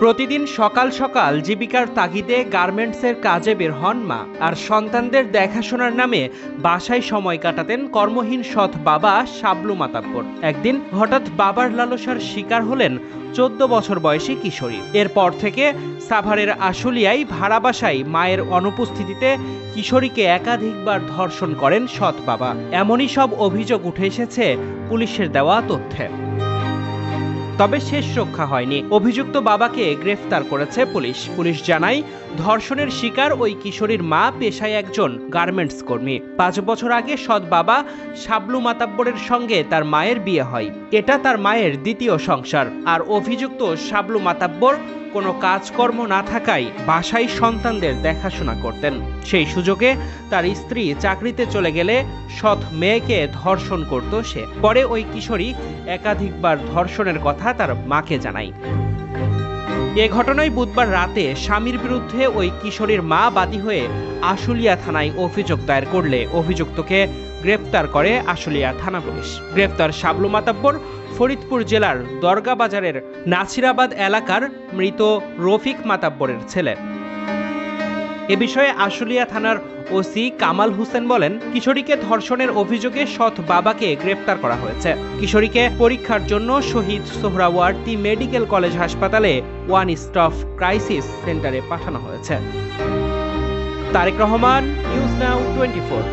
প্রতিদিন সকাল সকাল জীবিকার তাগিদে গার্মেন্টসের কাজে বের হন মা, আর সন্তানদের দেখাশোনার নামে বাসায় সময় কাটাতেন কর্মহীন সৎ বাবা শাবলু মাতাব্বর। একদিন হঠাৎ বাবার লালসার শিকার হলেন 14 বছর বয়সী কিশোরী। এরপর থেকে সাভারের আশুলিয়ায় ভাড়া বাসায় মায়ের অনুপস্থিতিতে কিশোরীকে একাধিকবার ধর্ষণ করেন সৎ বাবা। এমনই সব অভিযোগ উঠে এসেছে পুলিশের দেওয়া তথ্যে। তবে শেষ রক্ষা হয়নি। অভিযুক্ত বাবাকে গ্রেফতার করেছে পুলিশ। পুলিশ জানায়, ধর্ষণের শিকার ওই কিশোরীর মা পেশায় একজন গার্মেন্টস কর্মী। 5 বছর আগে সৎ বাবা শাবলু মাতাব্বরের সঙ্গে তার মায়ের বিয়ে হয়। এটা তার মায়ের দ্বিতীয় সংসার। আর অভিযুক্ত শাবলু মাতাব্বর কোনো কাজকর্ম না থাকায় বাসায় সন্তানদের দেখাশোনা করতেন। সেই সুযোগে তার স্ত্রী চাকরিতে চলে গেলে সৎ মেয়েকে ধর্ষণ করত সে। পরে ওই কিশোরী একাধিকবার ধর্ষণের কথা তার মাকে জানায়। এ ঘটনায় বুধবার রাতে স্বামীর বিরুদ্ধে ওই কিশোরীর মা বাদী হয়ে আশুলিয়া থানায় অভিযোগ দায়ের করলে অভিযুক্তকে গ্রেপ্তার করে আশুলিয়া থানা পুলিশ। গ্রেপ্তার শাবলু মাতাব্বর ফরিদপুর জেলার দরগা বাজারের নাছিরাবাদ এলাকার মৃত রফিক মাতাব্বরের ছেলে। এ বিষয়ে আশুলিয়া থানার ওসি কামাল হোসেন বলেন, কিশোরীকে ধর্ষণের অভিযোগে সৎ বাবাকে গ্রেপ্তার করা হয়েছে। কিশোরীকে পরীক্ষার জন্য শহীদ সোহরাওয়ার্দী মেডিকেল কলেজ হাসপাতালে ওয়ান স্টপ ক্রাইসিস সেন্টারে পাঠানো হয়েছে। Tarek Rahman, News Now 24।